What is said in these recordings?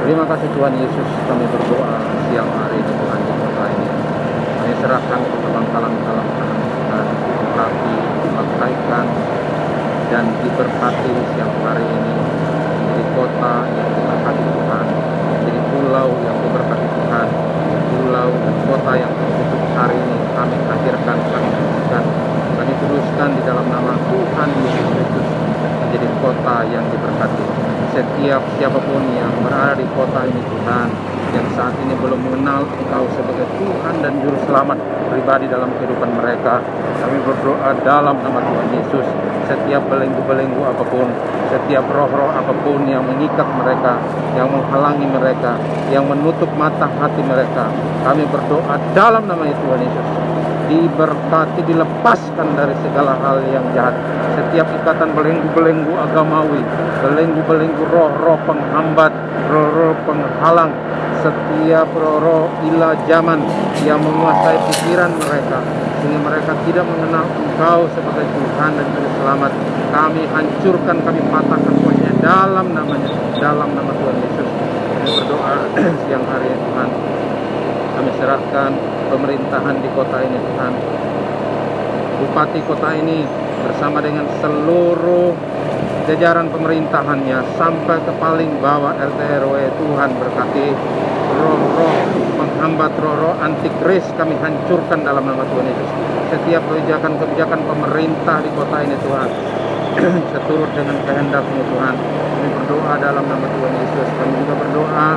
Terima kasih Tuhan Yesus, kami berdoa siang hari ini Tuhan di kota ini. Kami serahkan kota Bangkalan dalam tangan Tuhan, diberkati, dipakaikan, dan diberkati siang hari ini. Menjadi kota yang diberkati Tuhan, menjadi pulau yang diberkati Tuhan, pulau dan kota yang tertutup hari ini kami akhirkan, kami bersihkan, kami teruskan di dalam nama Tuhan Yesus Kristus menjadi kota yang diberkati. Setiap siapapun yang berada di kota ini Tuhan, yang saat ini belum mengenal Engkau sebagai Tuhan dan Juru Selamat pribadi dalam kehidupan mereka, kami berdoa dalam nama Tuhan Yesus, setiap belenggu-belenggu apapun, setiap roh-roh apapun yang mengikat mereka, yang menghalangi mereka, yang menutup mata hati mereka, kami berdoa dalam nama Tuhan Yesus, diberkati, dilepaskan dari segala hal yang jahat. Setiap ikatan belenggu-belenggu agamawi, belenggu-belenggu roh-roh penghambat, roh-roh penghalang, setiap roh-roh ila zaman yang menguasai pikiran mereka, sehingga mereka tidak mengenal Engkau sebagai Tuhan dan Juru Selamat, kami hancurkan, kami patahkan semuanya dalam namanya, dalam nama Tuhan Yesus. Kami berdoa siang hari ini Tuhan, kami serahkan pemerintahan di kota ini Tuhan, Bupati kota ini bersama dengan seluruh jajaran pemerintahannya sampai ke paling bawah RT RW. Tuhan berkati roh-roh penghambat, roh-roh antikris kami hancurkan dalam nama Tuhan Yesus. Setiap kebijakan-kebijakan pemerintah di kota ini Tuhan seturut dengan kehendak-Mu Tuhan, kami berdoa dalam nama Tuhan Yesus. Kami juga berdoa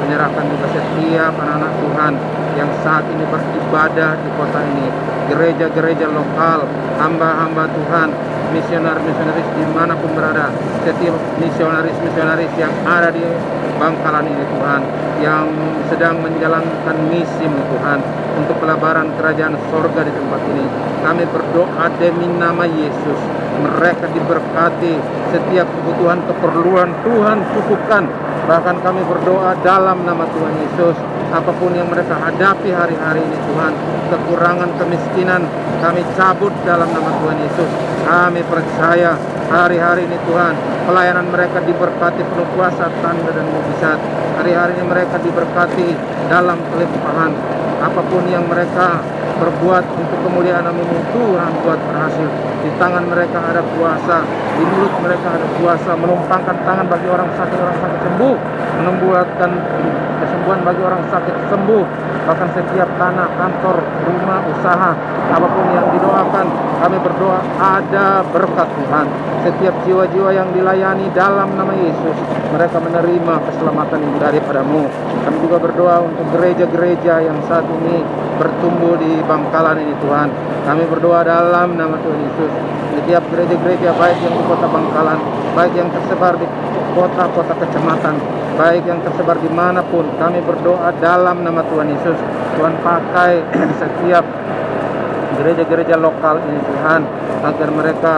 menyerahkan juga setiap anak-anak Tuhan yang saat ini beribadah di kota ini, gereja-gereja lokal, hamba-hamba Tuhan, misionaris dimanapun berada, setiap misionaris yang ada di Bangkalan ini Tuhan, yang sedang menjalankan misi-Mu Tuhan untuk pelebaran kerajaan sorga di tempat ini, kami berdoa demi nama Yesus, mereka diberkati, setiap kebutuhan keperluan Tuhan cukupkan. Bahkan kami berdoa dalam nama Tuhan Yesus, apapun yang mereka hadapi hari-hari ini Tuhan, kekurangan, kemiskinan, kami cabut dalam nama Tuhan Yesus. Kami percaya hari-hari ini Tuhan, pelayanan mereka diberkati penuh kuasa, tanda dan mukjizat. Hari-hari ini mereka diberkati dalam kelimpahan. Apapun yang mereka berbuat untuk kemuliaan nama-Mu Tuhan, buat berhasil. Di tangan mereka ada kuasa, di mulut mereka ada kuasa, menumpangkan tangan bagi orang sakit sembuh, membuatkan kesembuhan bagi orang sakit sembuh. Bahkan setiap tanah, kantor, rumah, usaha, apapun yang didoakan, kami berdoa ada berkat Tuhan. Setiap jiwa-jiwa yang dilayani dalam nama Yesus, mereka menerima keselamatan yang daripada-Mu. Kami juga berdoa untuk gereja-gereja yang saat ini bertumbuh di Bangkalan ini Tuhan. Kami berdoa dalam nama Tuhan Yesus, setiap gereja-gereja baik yang di kota Bangkalan, baik yang tersebar di kota-kota kecamatan, baik yang tersebar dimanapun, kami berdoa dalam nama Tuhan Yesus. Tuhan pakai setiap gereja-gereja lokal ini Tuhan, agar mereka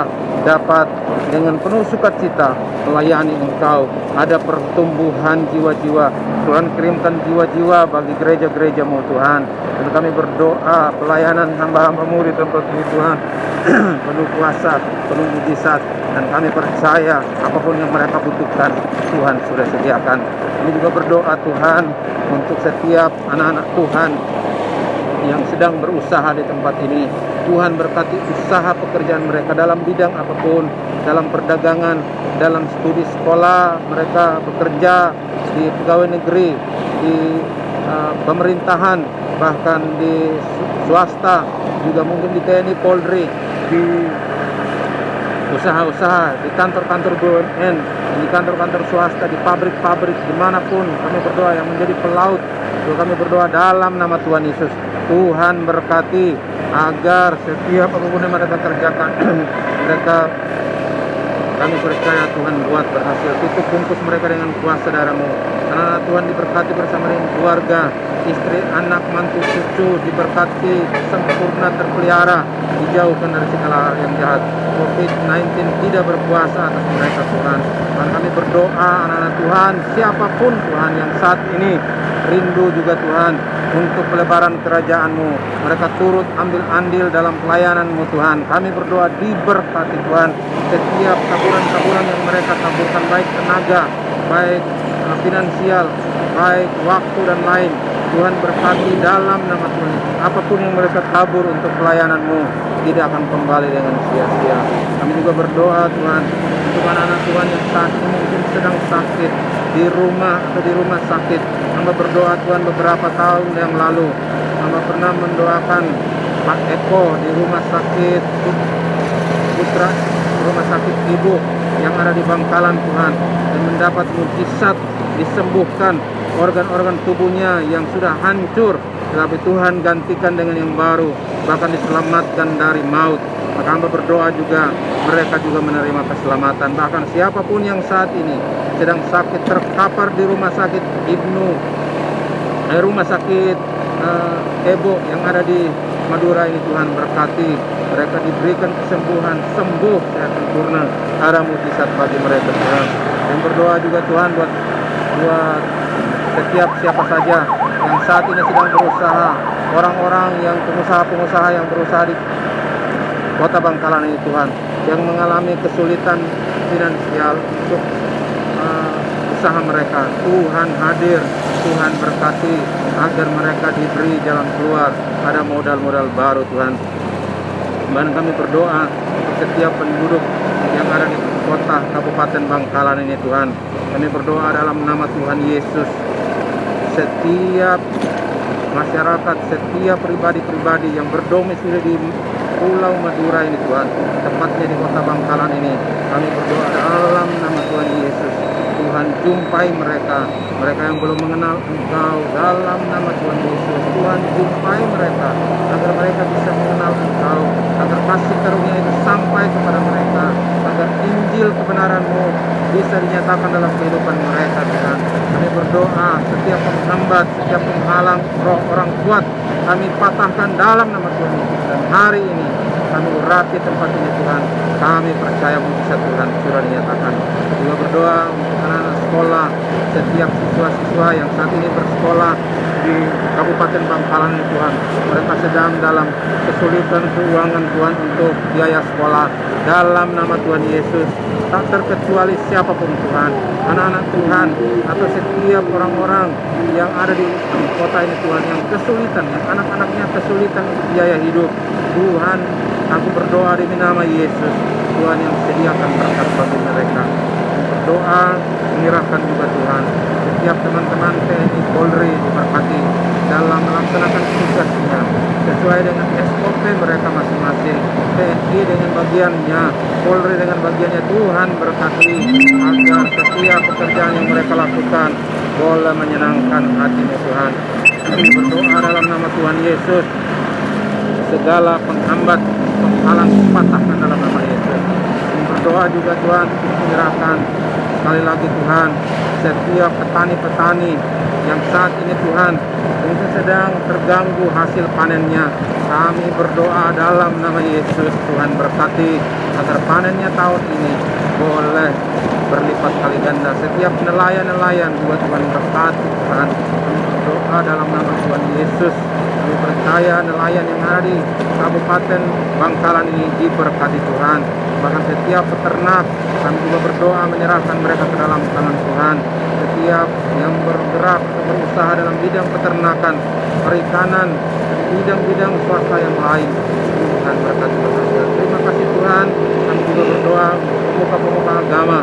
dapat dengan penuh sukacita melayani Engkau. Ada pertumbuhan jiwa-jiwa, Tuhan kirimkan jiwa-jiwa bagi gereja-gereja-Mu Tuhan. Dan kami berdoa pelayanan hamba-hamba-Mu di tempat ini Tuhan penuh kuasa, penuh mujizat, dan kami percaya apapun yang mereka butuhkan Tuhan sudah sediakan. Kami juga berdoa Tuhan untuk setiap anak-anak Tuhan yang sedang berusaha di tempat ini. Tuhan berkati usaha pekerjaan mereka dalam bidang apapun, dalam perdagangan, dalam studi sekolah, mereka bekerja di pegawai negeri, di pemerintahan, bahkan di swasta, juga mungkin di TNI Polri, di usaha-usaha, di kantor-kantor BUMN, di kantor-kantor swasta, di pabrik-pabrik, dimanapun. Kami berdoa yang menjadi pelaut, kami berdoa dalam nama Tuhan Yesus. Tuhan berkati agar setiap apapun yang mereka kerjakan mereka, kami percaya Tuhan buat berhasil. Tutup bungkus mereka dengan kuasa darah-Mu. Anak-anak Tuhan diberkati bersama dengan keluarga, istri, anak, mantu, cucu, diberkati sempurna, terpelihara, dijauhkan dari segala hal yang jahat. COVID-19 tidak berkuasa atas mereka Tuhan. Dan kami berdoa anak-anak Tuhan, siapapun Tuhan yang saat ini rindu juga Tuhan untuk pelebaran kerajaan-Mu, mereka turut ambil andil dalam pelayanan-Mu Tuhan. Kami berdoa diberkati Tuhan, setiap taburan-taburan yang mereka taburkan, baik tenaga, baik finansial, baik waktu dan lain. Tuhan berkati dalam nama Tuhan. Apapun yang mereka tabur untuk pelayanan-Mu tidak akan kembali dengan sia-sia. Kami juga berdoa Tuhan untuk anak-anak Tuhan yang saat ini mungkin sedang sakit di rumah atau di rumah sakit. Hamba berdoa Tuhan beberapa tahun yang lalu hamba pernah mendoakan Pak Eko di rumah sakit Putra, rumah sakit ibu yang ada di Bangkalan Tuhan, dan mendapat mukjizat, disembuhkan organ-organ tubuhnya yang sudah hancur, tetapi Tuhan gantikan dengan yang baru, bahkan diselamatkan dari maut. Maka hamba berdoa juga mereka juga menerima keselamatan. Bahkan siapapun yang saat ini sedang sakit, terkapar di rumah sakit rumah sakit Ebo yang ada di Madura ini, Tuhan berkati mereka, diberikan kesembuhan, sembuh sehat sempurna, ada mukjizat bagi mereka Tuhan. Dan berdoa juga Tuhan buat setiap siapa saja yang saat ini sedang berusaha, orang-orang yang pengusaha-pengusaha yang berusaha di Kota Bangkalan ini Tuhan, yang mengalami kesulitan finansial untuk usaha mereka. Tuhan hadir, Tuhan berkati agar mereka diberi jalan keluar, ada modal-modal baru Tuhan. Dan kami berdoa untuk setiap penduduk yang ada di kota Kabupaten Bangkalan ini Tuhan. Kami berdoa dalam nama Tuhan Yesus, setiap masyarakat, setiap pribadi-pribadi yang berdomisili di Pulau Madura ini Tuhan, tepatnya di Kota Bangkalan ini, kami berdoa dalam nama Tuhan Yesus. Tuhan jumpai mereka yang belum mengenal Engkau, dalam nama Tuhan Yesus. Tuhan jumpai mereka agar mereka bisa mengenal Engkau, agar kasih karunia itu sampai kepada mereka, agar Injil kebenaran-Mu bisa dinyatakan dalam kehidupan mereka Tuhan. Kami berdoa setiap penghambat, setiap penghalang roh orang kuat, kami patahkan dalam nama Tuhan Yesus. Dan hari ini kami urapi tempat ini Tuhan. Kami percaya mukjizat Tuhan sudah dinyatakan. Juga berdoa untuk anak-anak sekolah, setiap siswa-siswa yang saat ini bersekolah di Kabupaten Bangkalan ini Tuhan. Mereka sedang dalam kesulitan keuangan Tuhan untuk biaya sekolah. Dalam nama Tuhan Yesus, tak terkecuali siapapun Tuhan, anak-anak Tuhan atau setiap orang-orang yang ada di kota ini Tuhan, yang kesulitan, yang anak-anaknya kesulitan untuk biaya hidup. Tuhan, aku berdoa di nama Yesus, Tuhan yang sediakan berkat bagi mereka. Berdoa menyerahkan juga Tuhan setiap teman-teman TNI Polri diberkati dalam melaksanakan tugasnya sesuai dengan SOP mereka masing-masing. TNI dengan bagiannya, Polri dengan bagiannya. Tuhan berkati agar setiap pekerjaan yang mereka lakukan boleh menyenangkan hati-Mu Tuhan. Kami berdoa dalam nama Tuhan Yesus, segala penghambat, penghalang patahkan dalam nama Yesus. Berdoa juga Tuhan, menyerahkan sekali lagi Tuhan setiap petani-petani yang saat ini Tuhan mungkin sedang terganggu hasil panennya. Kami berdoa dalam nama Yesus, Tuhan berkati agar panennya tahun ini boleh berlipat kali ganda. Setiap nelayan-nelayan juga Tuhan berkati Tuhan. Kami berdoa dalam nama Tuhan Yesus. Kami percaya nelayan yang ada di Kabupaten Bangkalan ini diberkati Tuhan. Bahkan setiap peternak, kami juga berdoa menyerahkan mereka ke dalam tangan Tuhan. Setiap yang bergerak atau berusaha dalam bidang peternakan, perikanan, bidang-bidang swasta yang lain, Tuhan berkati mereka. Terima kasih Tuhan. Kami juga berdoa pemuka-pemuka agama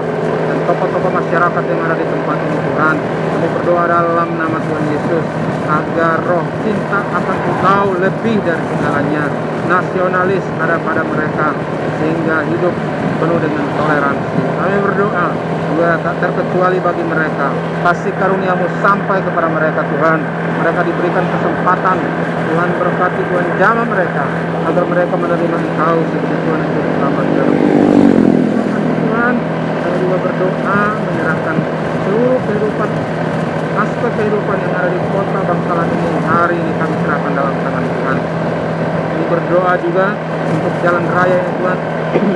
dan tokoh-tokoh masyarakat yang ada di tempat ini Tuhan. Kami berdoa dalam nama Tuhan Yesus agar roh cinta akan Engkau lebih dari segalanya, nasionalis ada pada mereka, sehingga hidup penuh dengan toleransi. Kami berdoa juga tak terkecuali bagi mereka, kasih karunia-Mu sampai kepada mereka Tuhan. Mereka diberikan kesempatan, Tuhan berkati, Tuhan jamah mereka agar mereka menerima Engkau sebagai Tuhan yang selamat dalam Tuhan. Kami juga berdoa menyerahkan seluruh kehidupan, aspek kehidupan yang ada di Kota Bangkalan ini. Hari ini kami serahkan dalam tangan Tuhan. Kami berdoa juga untuk jalan raya ini Tuhan,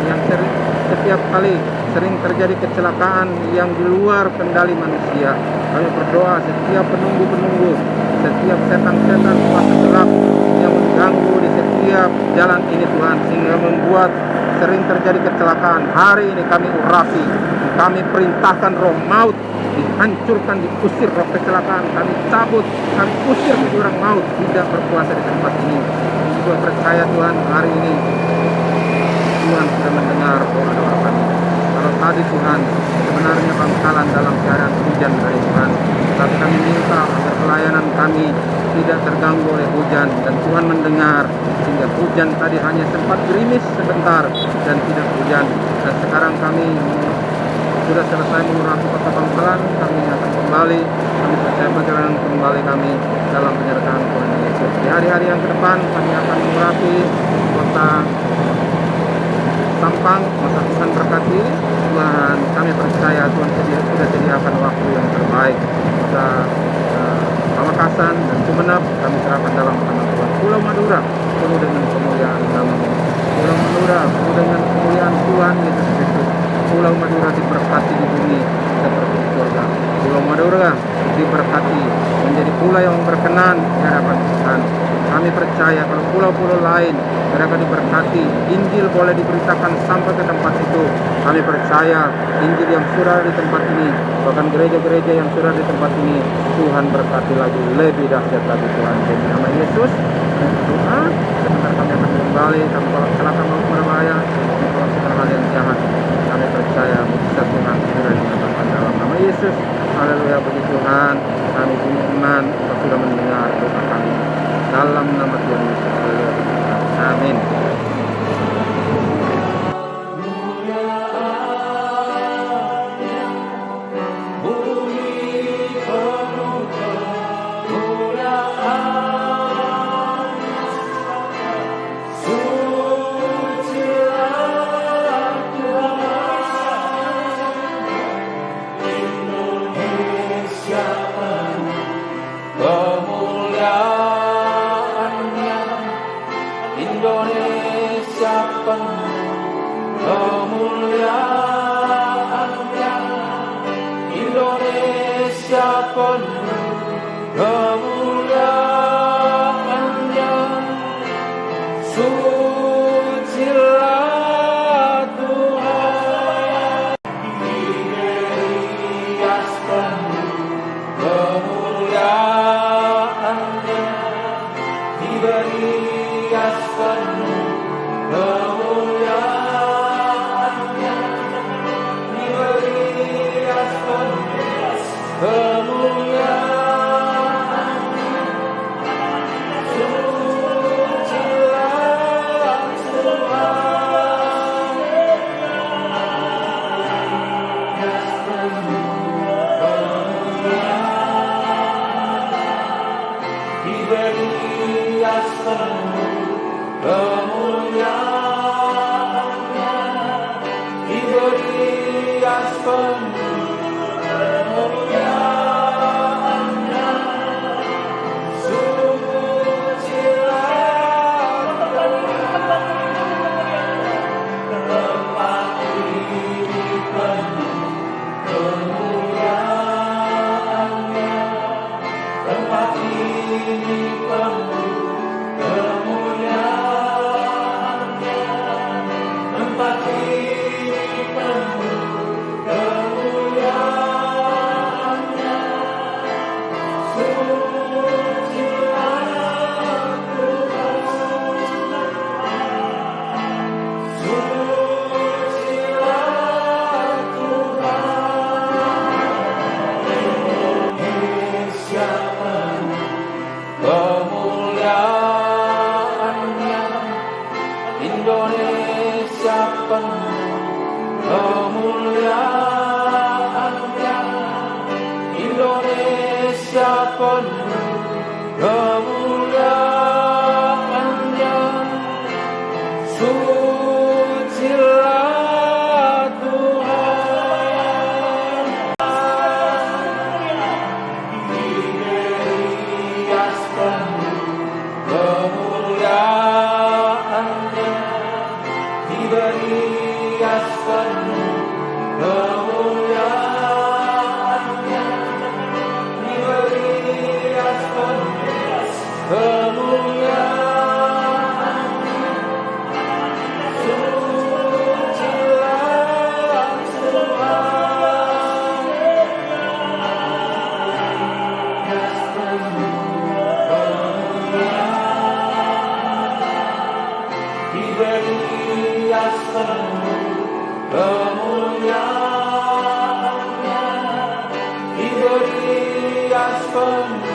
yang setiap kali sering terjadi kecelakaan yang di luar kendali manusia. Kami berdoa setiap penunggu-penunggu, setiap setan-setan kuasa gelap yang mengganggu di setiap jalan ini Tuhan, sehingga membuat sering terjadi kecelakaan. Hari ini kami urapi, kami perintahkan roh maut dihancurkan, diusir roh kecelakaan, kami cabut, kami usir jurang maut, tidak berkuasa di tempat ini. Gue percaya Tuhan, hari ini Tuhan sudah mendengar doa-doa kami. Kalau tadi Tuhan sebenarnya Bangkalan dalam keadaan hujan dari Tuhan, tapi kami minta agar pelayanan kami tidak terganggu oleh hujan, dan Tuhan mendengar sehingga hujan tadi hanya sempat gerimis sebentar dan tidak hujan. Dan sekarang kami sudah selesai mengurapi kota Bangkalan, kami akan kembali, kami selesai perjalanan kembali kami dalam penyertaan Tuhan Yesus. Di hari-hari yang ke depan kami akan mengurapi kota Sampang. Masa Tuhan berkati, Tuhan kami percaya Tuhan sudah sediakan waktu yang terbaik. Kota Pamekasan dan Sumeneb kami serahkan dalam tangan Tuhan. Pulau Madura penuh dengan kemuliaan nama-Mu. Pulau Madura penuh dengan kemuliaan Tuhan Yesus Kristus. Pulau Madura diberkati di bumi seperti di surga. Pulau Madura diberkati menjadi pulau yang berkenan di hadapan Tuhan. Kami percaya kalau pulau-pulau lain mereka diberkati, Injil boleh diberitakan sampai ke tempat itu. Kami percaya Injil yang sudah di tempat ini, bahkan gereja-gereja yang sudah di tempat ini, Tuhan berkati lagi, lebih dahsyat lagi Tuhan. Demi nama Yesus, doa. Sebentar kami akan kembali, kami tolak silakan mau berbahaya, kami tolak segala hal yang jahat. Kami percaya mujizat Tuhan sudah dinyatakan dalam nama Yesus. Haleluya, puji Tuhan. Kami punya iman, Kau sudah mendengar doa kami. Dalam nama Tuhan Yesus. Haleluya, puji Tuhan. Amin. from